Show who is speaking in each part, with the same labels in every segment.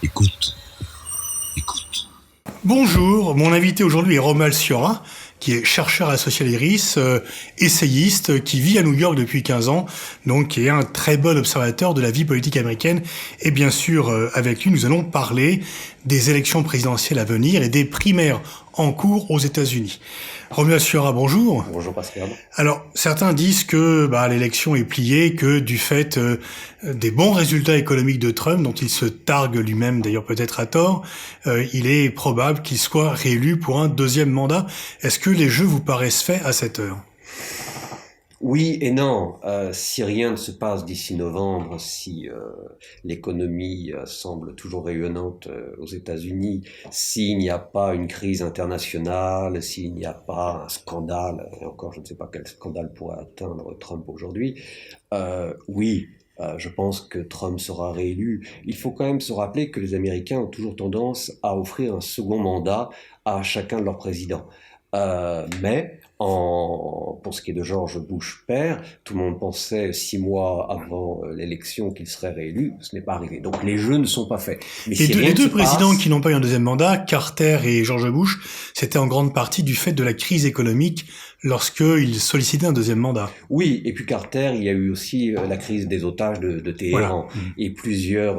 Speaker 1: Écoute, écoute.
Speaker 2: Bonjour, mon invité aujourd'hui est Romuald Siora, qui est chercheur associé à l'IRIS, essayiste, qui vit à New York depuis 15 ans, donc qui est un très bon observateur de la vie politique américaine. Et bien sûr, avec lui, nous allons parler des élections présidentielles à venir et des primaires en cours aux États-Unis. Romuald Siora, bonjour.
Speaker 3: Bonjour Pascal.
Speaker 2: Alors, certains disent que l'élection est pliée, que du fait des bons résultats économiques de Trump, dont il se targue lui-même d'ailleurs peut-être à tort, il est probable qu'il soit réélu pour un deuxième mandat. Est-ce que les jeux vous paraissent faits à cette heure ?
Speaker 3: Oui et non. Si rien ne se passe d'ici novembre, si l'économie semble toujours rayonnante aux États-Unis, s'il n'y a pas une crise internationale, s'il n'y a pas un scandale, et encore je ne sais pas quel scandale pourrait atteindre Trump aujourd'hui, oui. Je pense que Trump sera réélu. Il faut quand même se rappeler que les Américains ont toujours tendance à offrir un second mandat à chacun de leurs présidents. Pour ce qui est de George Bush père, tout le monde pensait 6 mois avant l'élection qu'il serait réélu. Ce n'est pas arrivé. Donc les jeux ne sont pas faits. Mais si
Speaker 2: les deux présidents qui n'ont pas eu un deuxième mandat, Carter et George Bush, c'était en grande partie du fait de la crise économique lorsqu'ils sollicitaient un deuxième mandat.
Speaker 3: Oui, et puis Carter, il y a eu aussi la crise des otages de Téhéran. Voilà. Et plusieurs...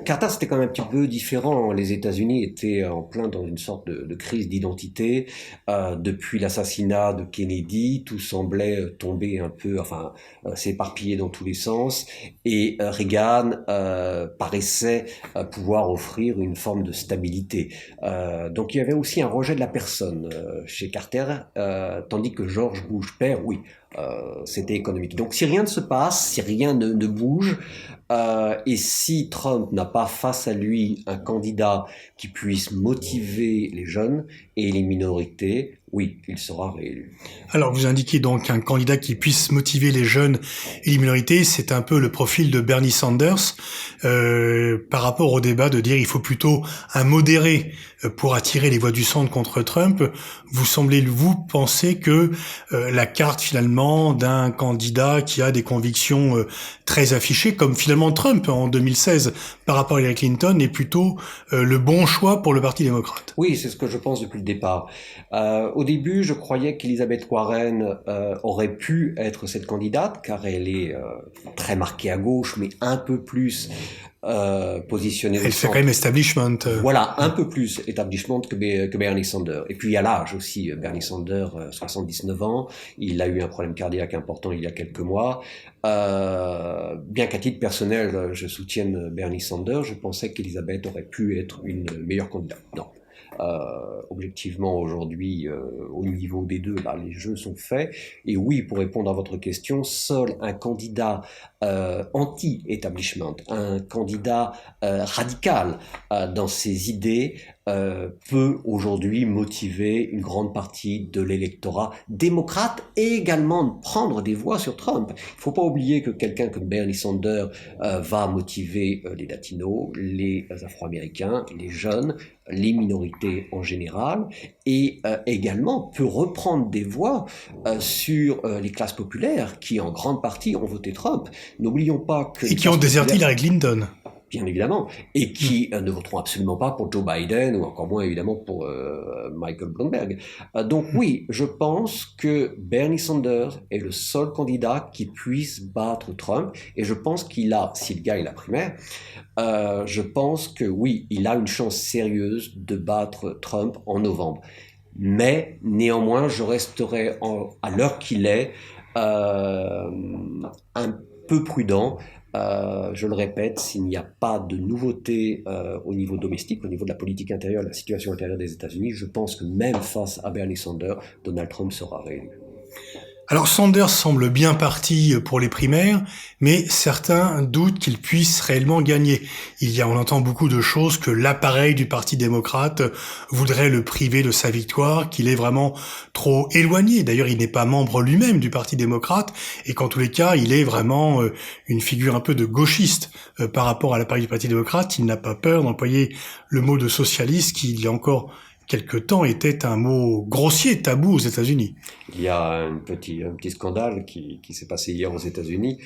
Speaker 3: Carter, c'était quand même un petit peu différent. Les États-Unis étaient en plein dans une sorte de crise d'identité. Depuis l'assassinat de Kennedy, tout semblait tomber un peu, s'éparpiller dans tous les sens. Et Reagan paraissait pouvoir offrir une forme de stabilité. Donc il y avait aussi un rejet de la personne chez Carter, tandis que George Bush père, oui, c'était économique. Donc si rien ne se passe, si rien ne bouge, et si Trump n'a pas face à lui un candidat qui puisse motiver les jeunes et les minorités, oui, il sera réélu.
Speaker 2: Alors, vous indiquez donc un candidat qui puisse motiver les jeunes et les minorités, c'est un peu le profil de Bernie Sanders, par rapport au débat de dire il faut plutôt un modéré pour attirer les voix du centre contre Trump. Vous penser que la carte finalement d'un candidat qui a des convictions très affichées, comme finalement Trump en 2016 par rapport à Hillary Clinton, est plutôt le bon choix pour le Parti démocrate?
Speaker 3: Oui, c'est ce que je pense depuis le départ. Au début, je croyais qu'Elizabeth Warren aurait pu être cette candidate, car elle est très marquée à gauche, mais un peu plus positionnée.
Speaker 2: Elle fait quand même establishment.
Speaker 3: Voilà, un peu plus establishment que Bernie Sanders. Et puis il y a l'âge aussi. Bernie Sanders, 79 ans, il a eu un problème cardiaque important il y a quelques mois. Bien qu'à titre personnel, je soutienne Bernie Sanders, je pensais qu'Elizabeth aurait pu être une meilleure candidate. Non. Objectivement aujourd'hui au niveau des deux, les jeux sont faits, et oui, pour répondre à votre question, seul un candidat anti-establishment, un candidat radical dans ses idées peut aujourd'hui motiver une grande partie de l'électorat démocrate et également prendre des voix sur Trump. Il ne faut pas oublier que quelqu'un comme Bernie Sanders va motiver les latinos, les afro-américains, les jeunes, les minorités en général, et également peut reprendre des voix sur les classes populaires qui en grande partie ont voté Trump. N'oublions pas que...
Speaker 2: Et qui ont déserté Hillary Clinton.
Speaker 3: Bien évidemment, et qui ne voteront absolument pas pour Joe Biden, ou encore moins évidemment pour Michael Bloomberg. Donc oui, je pense que Bernie Sanders est le seul candidat qui puisse battre Trump, et je pense qu'il a, s'il gagne la primaire, je pense que oui, il a une chance sérieuse de battre Trump en novembre. Mais néanmoins, je resterai à l'heure qu'il est un peu prudent. Je le répète, s'il n'y a pas de nouveauté au niveau domestique, au niveau de la politique intérieure, de la situation intérieure des États-Unis, je pense que même face à Bernie Sanders, Donald Trump sera réélu.
Speaker 2: Alors Sanders semble bien parti pour les primaires, mais certains doutent qu'il puisse réellement gagner. On entend beaucoup de choses que l'appareil du Parti démocrate voudrait le priver de sa victoire, qu'il est vraiment trop éloigné. D'ailleurs, il n'est pas membre lui-même du Parti démocrate, et qu'en tous les cas, il est vraiment une figure un peu de gauchiste par rapport à l'appareil du Parti démocrate. Il n'a pas peur d'employer le mot de socialiste qui, il y a encore quelque temps, était un mot grossier, tabou aux États-Unis.
Speaker 3: Il y a un petit scandale qui s'est passé hier aux États-Unis.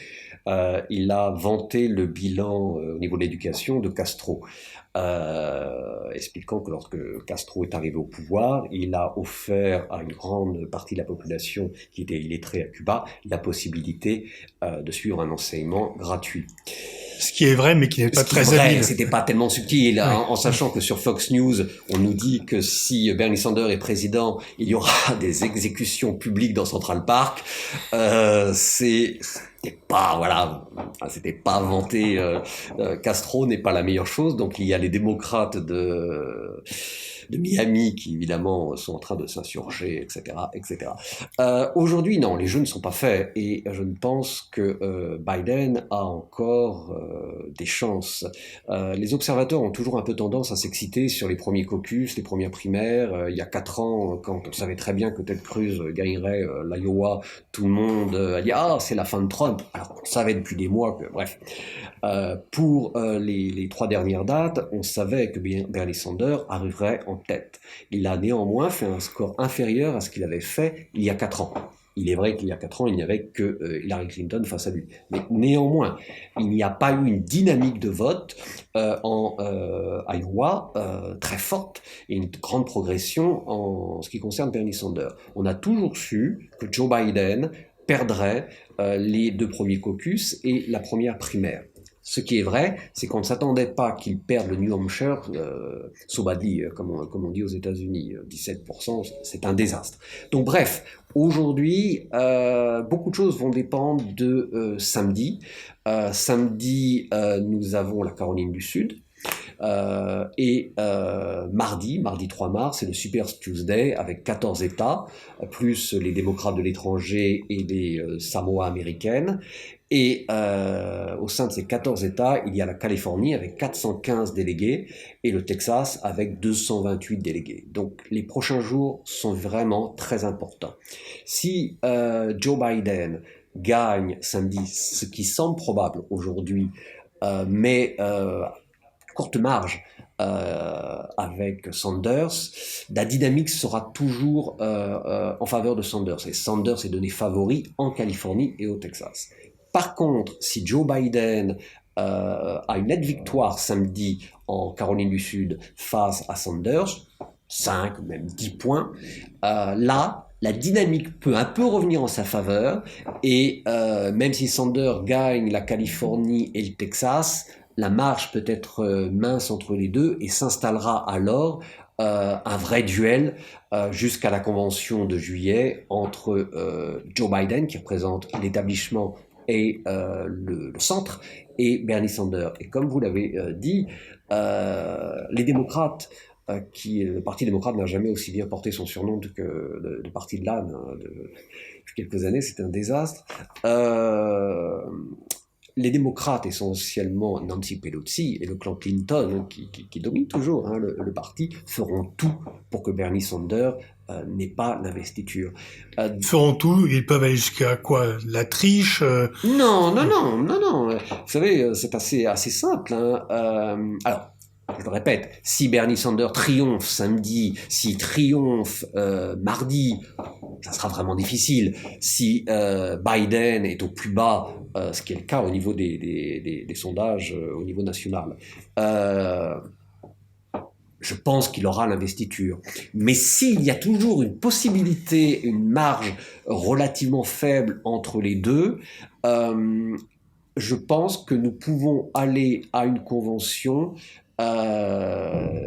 Speaker 3: il a vanté le bilan au niveau de l'éducation de Castro. Expliquant que lorsque Castro est arrivé au pouvoir, il a offert à une grande partie de la population qui était illettrée à Cuba la possibilité de suivre un enseignement gratuit.
Speaker 2: Ce qui est vrai, mais qui n'est pas très habile.
Speaker 3: C'était pas tellement subtil, en sachant que sur Fox News, on nous dit que si Bernie Sanders est président, il y aura des exécutions publiques dans Central Park. C'était pas vanté. Castro n'est pas la meilleure chose, donc il y a les démocrates de Miami qui évidemment sont en train de s'insurger, etc., etc. Aujourd'hui, non, les jeux ne sont pas faits et je ne pense que Biden a encore des chances. Les observateurs ont toujours un peu tendance à s'exciter sur les premiers caucus, les premières primaires. Il y a 4 ans, quand on savait très bien que Ted Cruz gagnerait l'Iowa, tout le monde a dit « Ah, c'est la fin de Trump ». Alors, on savait depuis des mois que, bref. Pour les 3 dernières dates, on savait que Bernie Sanders arriverait en tête. Il a néanmoins fait un score inférieur à ce qu'il avait fait il y a 4 ans. Il est vrai qu'il y a 4 ans, il n'y avait que Hillary Clinton face à lui. Mais néanmoins, il n'y a pas eu une dynamique de vote en Iowa très forte et une grande progression en ce qui concerne Bernie Sanders. On a toujours su que Joe Biden perdrait les 2 premiers caucus et la première primaire. Ce qui est vrai, c'est qu'on ne s'attendait pas qu'il perde le New Hampshire, so badly, comme on dit aux États-Unis, 17%, c'est un désastre. Donc bref, aujourd'hui, beaucoup de choses vont dépendre de samedi. Samedi, nous avons la Caroline du Sud. Et mardi 3 mars, c'est le Super Tuesday avec 14 États, plus les démocrates de l'étranger et les Samoa américaines. Et au sein de ces 14 États, il y a la Californie avec 415 délégués et le Texas avec 228 délégués. Donc les prochains jours sont vraiment très importants. Si Joe Biden gagne samedi, ce qui semble probable aujourd'hui, mais courte marge avec Sanders, la dynamique sera toujours en faveur de Sanders. Et Sanders est donné favori en Californie et au Texas. Par contre, si Joe Biden a une nette victoire samedi en Caroline du Sud face à Sanders, 5 ou même 10 points, là, la dynamique peut un peu revenir en sa faveur et même si Sanders gagne la Californie et le Texas, la marge peut être mince entre les deux et s'installera alors un vrai duel jusqu'à la convention de juillet entre Joe Biden, qui représente l'établissement et le centre, et Bernie Sanders. Et comme vous l'avez dit, les démocrates, le Parti démocrate n'a jamais aussi bien porté son surnom que de Parti de l'âne. Depuis quelques années, c'est un désastre. Les démocrates, essentiellement Nancy Pelosi et le clan Clinton, qui domine toujours le parti, feront tout pour que Bernie Sanders n'ait pas l'investiture.
Speaker 2: Feront tout, ils peuvent aller jusqu'à quoi? La triche
Speaker 3: Non. Vous savez, c'est assez simple. Alors, je le répète, si Bernie Sanders triomphe samedi, s'il triomphe mardi, ça sera vraiment difficile. Si Biden est au plus bas, ce qui est le cas au niveau des sondages au niveau national, je pense qu'il aura l'investiture. Mais s'il y a toujours une possibilité, une marge relativement faible entre les deux, je pense que nous pouvons aller à une convention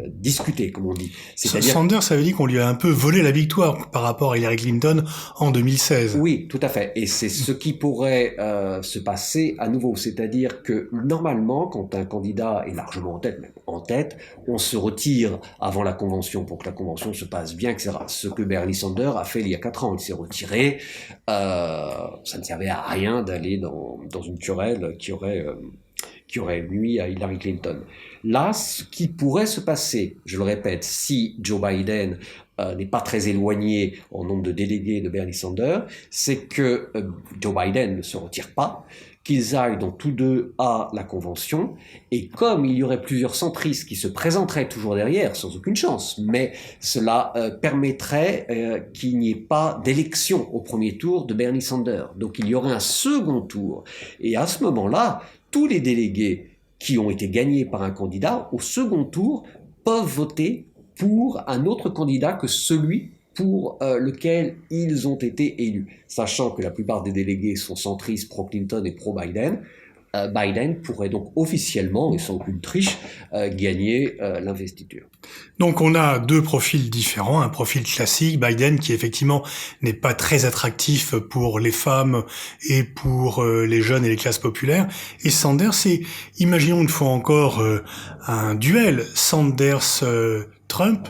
Speaker 3: discuter, comme on dit. C'est-à-dire...
Speaker 2: Sanders avait dit qu'on lui a un peu volé la victoire par rapport à Hillary Clinton en 2016.
Speaker 3: Oui, tout à fait. Et c'est ce qui pourrait se passer à nouveau. C'est-à-dire que normalement, quand un candidat est largement en tête, on se retire avant la convention pour que la convention se passe bien, etc. Ce que Bernie Sanders a fait il y a 4 ans. Il s'est retiré. Ça ne servait à rien d'aller dans une querelle qui aurait nui à Hillary Clinton. Là, ce qui pourrait se passer, je le répète, si Joe Biden n'est pas très éloigné en nombre de délégués de Bernie Sanders, c'est que Joe Biden ne se retire pas, qu'ils aillent donc tous deux à la convention, et comme il y aurait plusieurs centristes qui se présenteraient toujours derrière, sans aucune chance, mais cela permettrait qu'il n'y ait pas d'élection au premier tour de Bernie Sanders. Donc il y aurait un second tour. Et à ce moment-là, tous les délégués qui ont été gagnés par un candidat, au second tour, peuvent voter pour un autre candidat que celui pour lequel ils ont été élus. Sachant que la plupart des délégués sont centristes pro-Clinton et pro-Biden, Biden pourrait donc officiellement, et sans aucune triche, gagner l'investiture.
Speaker 2: Donc on a deux profils différents, un profil classique, Biden qui effectivement n'est pas très attractif pour les femmes et pour les jeunes et les classes populaires, et Sanders, c'est, imaginons une fois encore un duel Sanders-Trump.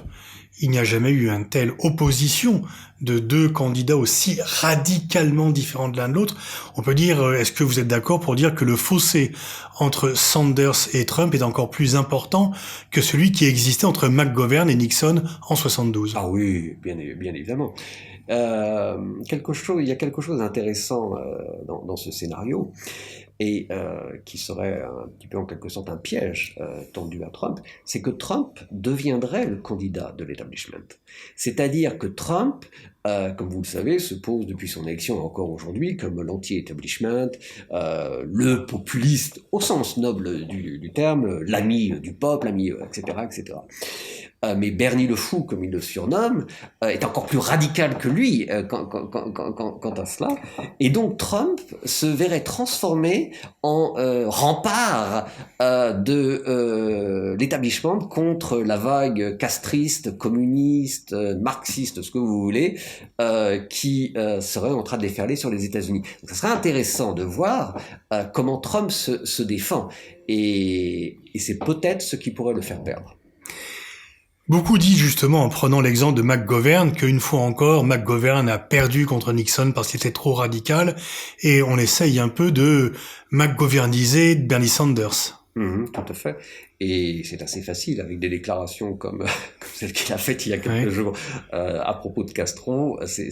Speaker 2: Il n'y a jamais eu une telle opposition de deux candidats aussi radicalement différents de l'un de l'autre. On peut dire, est-ce que vous êtes d'accord pour dire que le fossé entre Sanders et Trump est encore plus important que celui qui existait entre McGovern et Nixon en 72?
Speaker 3: Ah oui, bien évidemment. Il y a quelque chose d'intéressant dans ce scénario, et qui serait un petit peu en quelque sorte un piège tendu à Trump, c'est que Trump deviendrait le candidat de l'establishment. C'est-à-dire que Trump, comme vous le savez, se pose depuis son élection encore aujourd'hui comme l'anti-establishment, le populiste au sens noble du terme, l'ami du peuple, l'ami, etc., etc. Mais Bernie le Fou, comme il le surnomme, est encore plus radical que lui quant à cela. Et donc Trump se verrait transformé en rempart de l'établissement contre la vague castriste, communiste, marxiste, ce que vous voulez, qui serait en train de déferler sur les États-Unis. Donc ça serait intéressant de voir comment Trump se défend. Et c'est peut-être ce qui pourrait le faire perdre.
Speaker 2: Beaucoup disent justement, en prenant l'exemple de McGovern, qu'une fois encore, McGovern a perdu contre Nixon parce qu'il était trop radical, et on essaye un peu de McGoverniser Bernie Sanders.
Speaker 3: Tout à fait. Et c'est assez facile avec des déclarations comme celle qu'il a faite il y a quelques jours à propos de Castro. C'est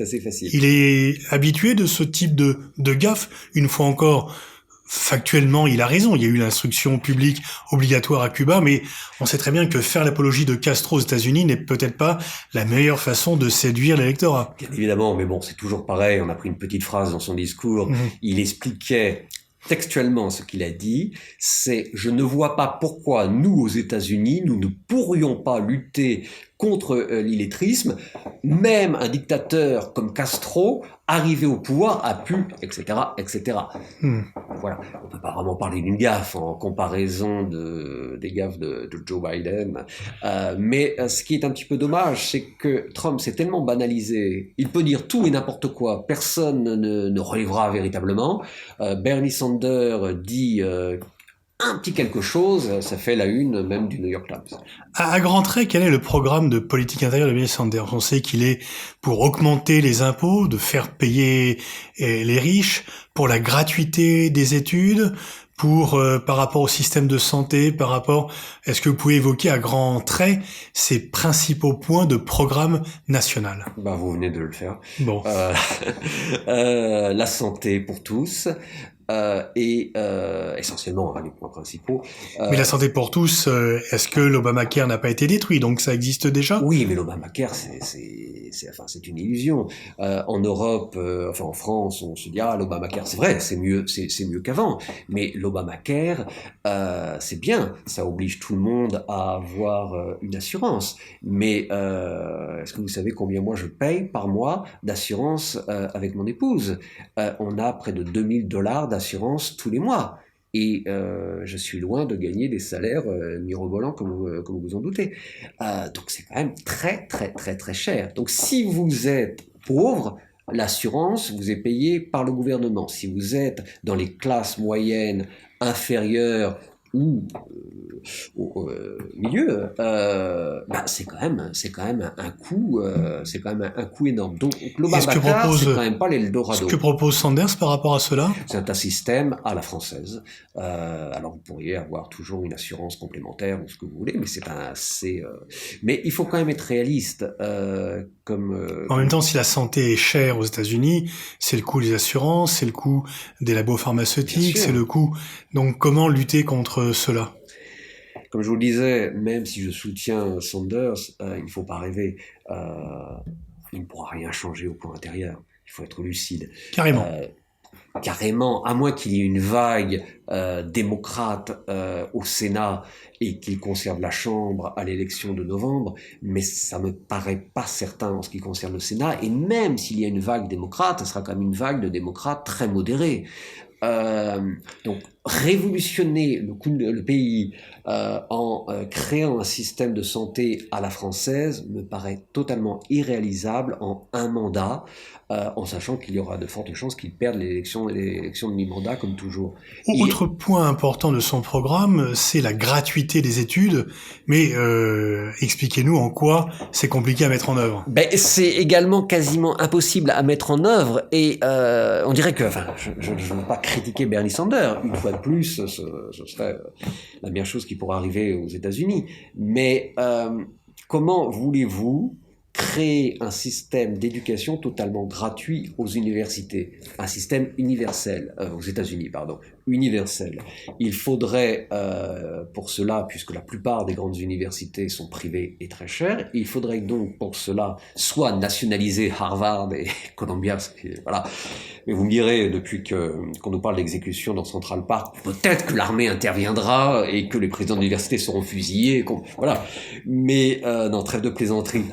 Speaker 3: assez facile.
Speaker 2: Il est habitué de ce type de gaffe. Une fois encore, factuellement, il a raison. Il y a eu l'instruction publique obligatoire à Cuba, mais on sait très bien que faire l'apologie de Castro aux États-Unis n'est peut-être pas la meilleure façon de séduire l'électorat.
Speaker 3: Bien évidemment, mais bon, c'est toujours pareil. On a pris une petite phrase dans son discours. Il expliquait textuellement ce qu'il a dit, c'est « Je ne vois pas pourquoi nous, aux États-Unis, nous ne pourrions pas lutter contre l'illettrisme. Même un dictateur comme Castro, arrivé au pouvoir, a pu, etc., etc. » Voilà. On peut pas vraiment parler d'une gaffe en comparaison des gaffes de Joe Biden. Mais ce qui est un petit peu dommage, c'est que Trump s'est tellement banalisé. Il peut dire tout et n'importe quoi. Personne ne relèvera véritablement. Bernie Sanders dit un petit quelque chose, ça fait la une même du New York Times.
Speaker 2: À grands traits, quel est le programme de politique intérieure de Bernie Sanders? On sait qu'il est pour augmenter les impôts, de faire payer les riches, pour la gratuité des études, pour par rapport au système de santé, par rapport... Est-ce que vous pouvez évoquer à grands traits ces principaux points de programme national?
Speaker 3: Bah, vous venez de le faire.
Speaker 2: Bon.
Speaker 3: La santé pour tous. Et essentiellement les points principaux.
Speaker 2: Mais la santé pour tous, est-ce que l'Obamacare n'a pas été détruit? Donc ça existe déjà?
Speaker 3: Oui, mais l'Obamacare, c'est une illusion. En Europe, en France, on se dit l'Obamacare, c'est vrai, c'est mieux qu'avant. Mais l'Obamacare, c'est bien, ça oblige tout le monde à avoir une assurance. Mais est-ce que vous savez combien moi je paye par mois d'assurance avec mon épouse? On a près de $2000 d'assurance tous les mois. Et je suis loin de gagner des salaires mirobolants comme vous en doutez. Donc c'est quand même très très très très cher. Donc si vous êtes pauvre, l'assurance vous est payée par le gouvernement. Si vous êtes dans les classes moyennes inférieures ou au milieu, c'est quand même un coût, énorme. Donc l'Obamacare, c'est quand même pas l'Eldorado.
Speaker 2: Ce que propose Sanders par rapport à cela?
Speaker 3: C'est un système à la française. Alors vous pourriez avoir toujours une assurance complémentaire ou ce que vous voulez, mais mais il faut quand même être réaliste.
Speaker 2: En même temps, si la santé est chère aux États-Unis, c'est le coût des assurances, c'est le coût des labos pharmaceutiques, c'est le coût. Donc, comment lutter contre cela?
Speaker 3: Comme je vous le disais, même si je soutiens Sanders, il ne faut pas rêver. Il ne pourra rien changer au plan intérieur. Il faut être lucide.
Speaker 2: Carrément.
Speaker 3: Carrément, à moins qu'il y ait une vague démocrate au Sénat et qu'il conserve la Chambre à l'élection de novembre, mais ça me paraît pas certain en ce qui concerne le Sénat, et même s'il y a une vague démocrate, ce sera quand même une vague de démocrates très modérés. Donc révolutionner le pays en créant un système de santé à la française me paraît totalement irréalisable en un mandat, en sachant qu'il y aura de fortes chances qu'il perde l'élection de mi-mandat comme toujours.
Speaker 2: Autre point important de son programme, c'est la gratuité des études, mais expliquez-nous en quoi c'est compliqué à mettre en œuvre.
Speaker 3: C'est également quasiment impossible à mettre en œuvre, et on dirait que, je ne veux pas critiquer Bernie Sanders, une fois de plus, ce serait la meilleure chose qui pourrait arriver aux États-Unis, mais comment voulez-vous créer un système d'éducation totalement gratuit aux universités, un système universel, aux États-Unis, pardon, universel. Il faudrait, pour cela, puisque la plupart des grandes universités sont privées et très chères, il faudrait donc pour cela soit nationaliser Harvard et Columbia, voilà. Mais vous me direz, depuis qu'on nous parle d'exécution dans Central Park, peut-être que l'armée interviendra et que les présidents d'université seront fusillés, voilà. Mais non, trêve de plaisanterie.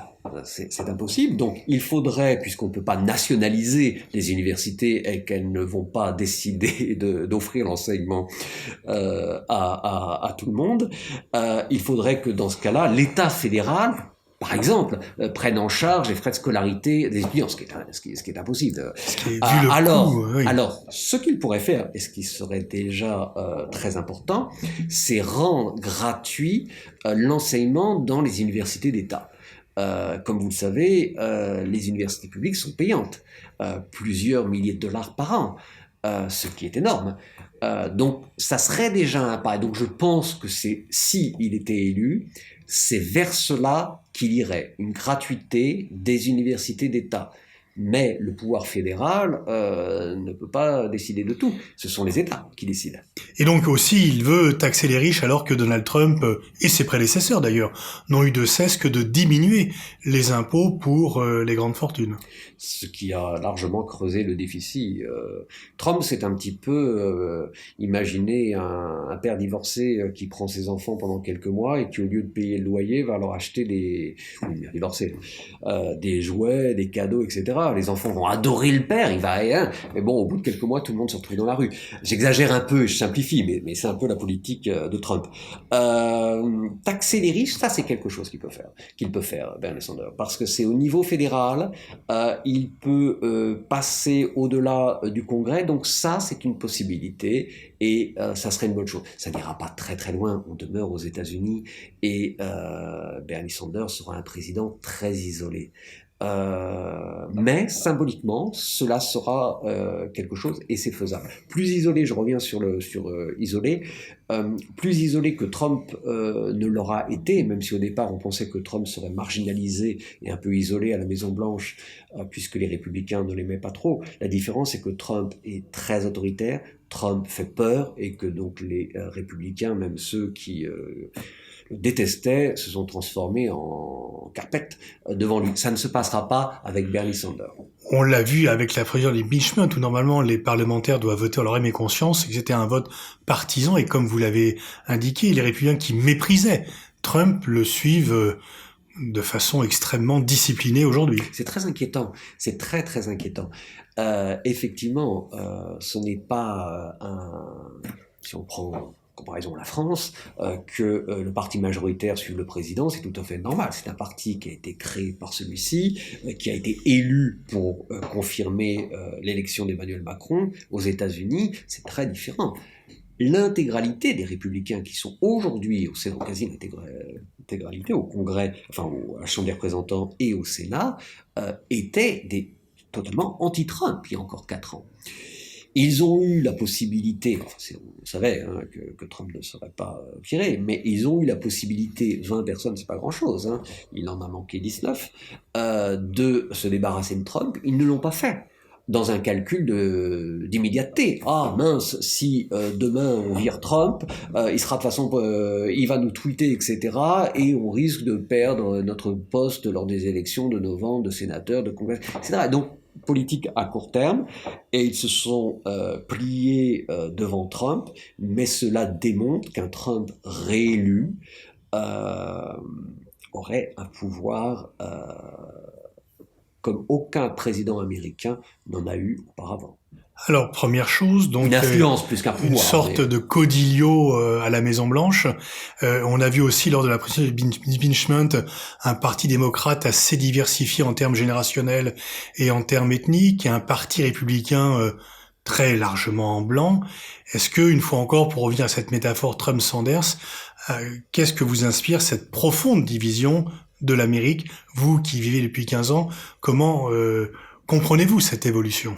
Speaker 3: C'est impossible. Donc, il faudrait, puisqu'on ne peut pas nationaliser les universités et qu'elles ne vont pas décider d'offrir l'enseignement à tout le monde, il faudrait que dans ce cas-là, l'État fédéral, par exemple, prenne en charge les frais de scolarité des étudiants, ce qui est impossible. Alors, ce qu'il pourrait faire, et ce qui serait déjà très important, c'est rendre gratuit l'enseignement dans les universités d'État. Comme vous le savez, les universités publiques sont payantes, plusieurs milliers de dollars par an, ce qui est énorme. Donc, ça serait déjà un pas. Donc, je pense que si il était élu, c'est vers cela qu'il irait, une gratuité des universités d'État. Mais le pouvoir fédéral ne peut pas décider de tout. Ce sont les États qui décident.
Speaker 2: Et donc aussi, il veut taxer les riches alors que Donald Trump, et ses prédécesseurs d'ailleurs, n'ont eu de cesse que de diminuer les impôts pour les grandes fortunes.
Speaker 3: Ce qui a largement creusé le déficit. Trump s'est un petit peu imaginé un père divorcé qui prend ses enfants pendant quelques mois et qui, au lieu de payer le loyer, va leur acheter des jouets, des cadeaux, etc. Les enfants vont adorer le père, mais bon, au bout de quelques mois, tout le monde se retrouve dans la rue. J'exagère un peu, je simplifie, mais c'est un peu la politique de Trump. Taxer les riches, ça c'est quelque chose qu'il peut faire, Bernie Sanders, parce que c'est au niveau fédéral, il peut passer au-delà du Congrès, donc ça c'est une possibilité, et ça serait une bonne chose. Ça n'ira pas très très loin, on demeure aux États-Unis, et Bernie Sanders sera un président très isolé. Mais symboliquement, cela sera quelque chose, et c'est faisable. Plus isolé, je reviens sur isolé, plus isolé que Trump ne l'aura été, même si au départ on pensait que Trump serait marginalisé et un peu isolé à la Maison-Blanche, puisque les républicains ne l'aimaient pas trop. La différence, c'est que Trump est très autoritaire, Trump fait peur, et que donc les républicains, même ceux qui le détestaient, se sont transformés en carpette devant lui. Ça ne se passera pas avec Bernie Sanders.
Speaker 2: On l'a vu avec la procédure de l'impeachment, où normalement les parlementaires doivent voter en leur âme et conscience, et que c'était un vote partisan, et comme vous l'avez indiqué, les républicains qui méprisaient Trump le suivent de façon extrêmement disciplinée aujourd'hui.
Speaker 3: C'est très inquiétant, c'est très très inquiétant. Effectivement, ce n'est pas si on prend comparaison à la France, que le parti majoritaire suive le président, c'est tout à fait normal. C'est un parti qui a été créé par celui-ci, qui a été élu pour confirmer l'élection d'Emmanuel Macron aux États-Unis. C'est très différent. l'intégralité des républicains qui sont aujourd'hui au Sénat, quasi l'intégralité au Congrès, enfin à la Chambre des représentants et au Sénat, étaient totalement anti-Trump il y a encore 4 ans. Ils ont eu la possibilité, enfin, on savait que Trump ne serait pas viré, mais ils ont eu la possibilité, 20 personnes, c'est pas grand-chose, il en a manqué 19, de se débarrasser de Trump. Ils ne l'ont pas fait. Dans un calcul d'immédiateté. Ah mince, si demain on vire Trump, il sera de toute façon, il va nous tweeter, etc. Et on risque de perdre notre poste lors des élections de novembre, de sénateurs, de congrès, etc. Donc politique à court terme, et ils se sont pliés devant Trump, mais cela démontre qu'un Trump réélu aurait un pouvoir comme aucun président américain n'en a eu auparavant.
Speaker 2: Alors, première chose, donc
Speaker 3: une influence plus qu'un pouvoir.
Speaker 2: Une sorte de codilio à la Maison-Blanche. On a vu aussi lors de la présidence d'impeachment un parti démocrate assez diversifié en termes générationnels et en termes ethniques, et un parti républicain très largement blanc. Est-ce que, une fois encore, pour revenir à cette métaphore Trump-Sanders, qu'est-ce que vous inspire cette profonde division de l'Amérique? Vous qui vivez depuis 15 ans, comment comprenez-vous cette évolution?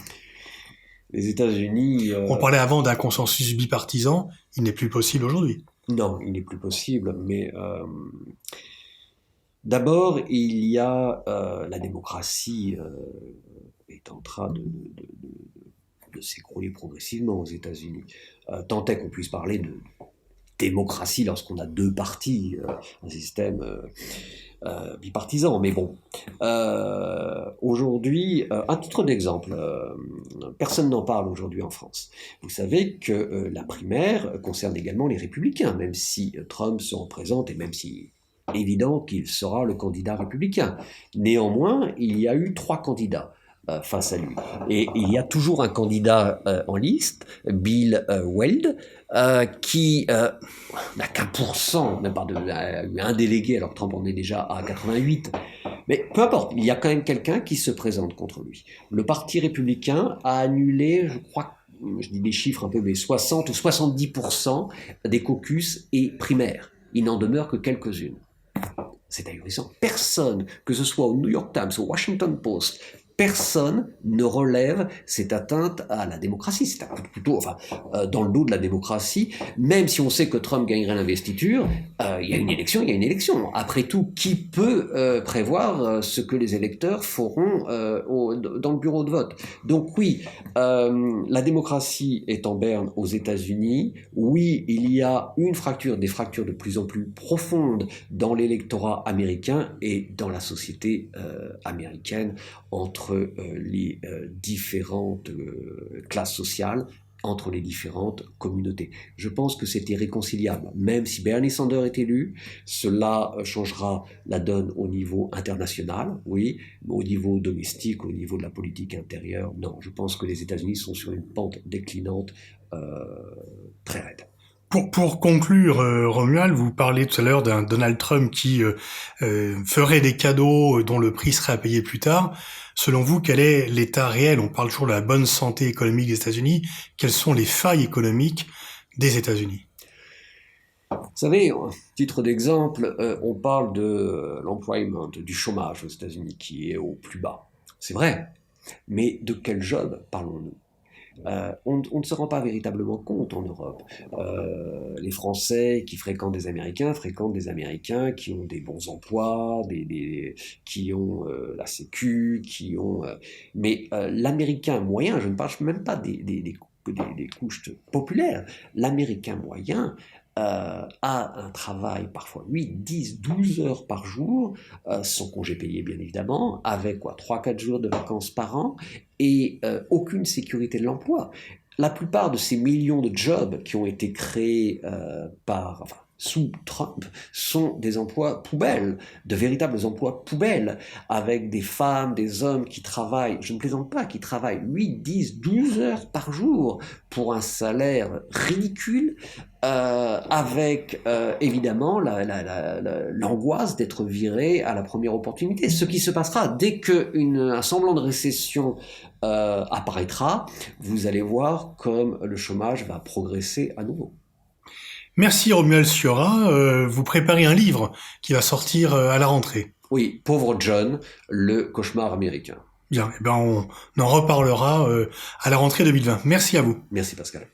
Speaker 3: Les États-Unis...
Speaker 2: On parlait avant d'un consensus bipartisan, il n'est plus possible aujourd'hui.
Speaker 3: Non, il n'est plus possible, mais d'abord, il y a la démocratie est en train de s'écrouler progressivement aux États-Unis. Tant est qu'on puisse parler de démocratie lorsqu'on a 2 partis, un système... bipartisan, mais bon. Aujourd'hui, un titre d'exemple, personne n'en parle aujourd'hui en France. Vous savez que la primaire concerne également les républicains, même si Trump se représente et même si évident qu'il sera le candidat républicain. Néanmoins, il y a eu 3 candidats face à lui. Et il y a toujours un candidat en liste, Bill Weld, qui n'a qu'un %, même pas un délégué, alors que Trump en est déjà à 88. Mais peu importe, il y a quand même quelqu'un qui se présente contre lui. Le Parti républicain a annulé, je crois, je dis des chiffres un peu, mais 60 ou 70% des caucus et primaires. Il n'en demeure que quelques-unes. C'est ahurissant. Personne, que ce soit au New York Times, au Washington Post, personne ne relève cette atteinte à la démocratie. C'est plutôt, dans le dos de la démocratie, même si on sait que Trump gagnerait l'investiture, il y a une élection. Après tout, qui peut prévoir ce que les électeurs feront dans le bureau de vote? Donc oui, la démocratie est en berne aux États-Unis. Oui, il y a des fractures de plus en plus profondes dans l'électorat américain et dans la société américaine entre les différentes classes sociales, entre les différentes communautés. Je pense que c'est irréconciliable. Même si Bernie Sanders est élu, cela changera la donne au niveau international, oui, mais au niveau domestique, au niveau de la politique intérieure, non. Je pense que les États-Unis sont sur une pente déclinante très raide.
Speaker 2: Pour conclure, Romuald, vous parlez tout à l'heure d'un Donald Trump qui ferait des cadeaux dont le prix serait à payer plus tard. Selon vous, quel est l'état réel? On parle toujours de la bonne santé économique des États-Unis. Quelles sont les failles économiques des États-Unis?
Speaker 3: Vous savez, titre d'exemple, on parle de l'employment, du chômage aux États-Unis qui est au plus bas. C'est vrai, mais de quel job parlons-nous? On ne se rend pas véritablement compte en Europe. Les Français qui fréquentent des Américains qui ont des bons emplois, qui ont la Sécu, mais l'Américain moyen, je ne parle même pas des couches populaires, l'Américain moyen a un travail parfois 8, 10, 12 heures par jour, sans congé payé bien évidemment, avec 3-4 jours de vacances par an, et aucune sécurité de l'emploi. La plupart de ces millions de jobs qui ont été créés sous Trump sont des emplois poubelles, de véritables emplois poubelles, avec des femmes, des hommes qui travaillent, je ne plaisante pas, qui travaillent 8, 10, 12 heures par jour pour un salaire ridicule, avec évidemment l'angoisse d'être viré à la première opportunité. Ce qui se passera dès qu'un semblant de récession apparaîtra, vous allez voir comme le chômage va progresser à nouveau.
Speaker 2: Merci Romuald Sciorra. Vous préparez un livre qui va sortir à la rentrée.
Speaker 3: Oui, Pauvre John, le cauchemar américain.
Speaker 2: Bien, on en reparlera à la rentrée 2020. Merci à vous.
Speaker 3: Merci Pascal.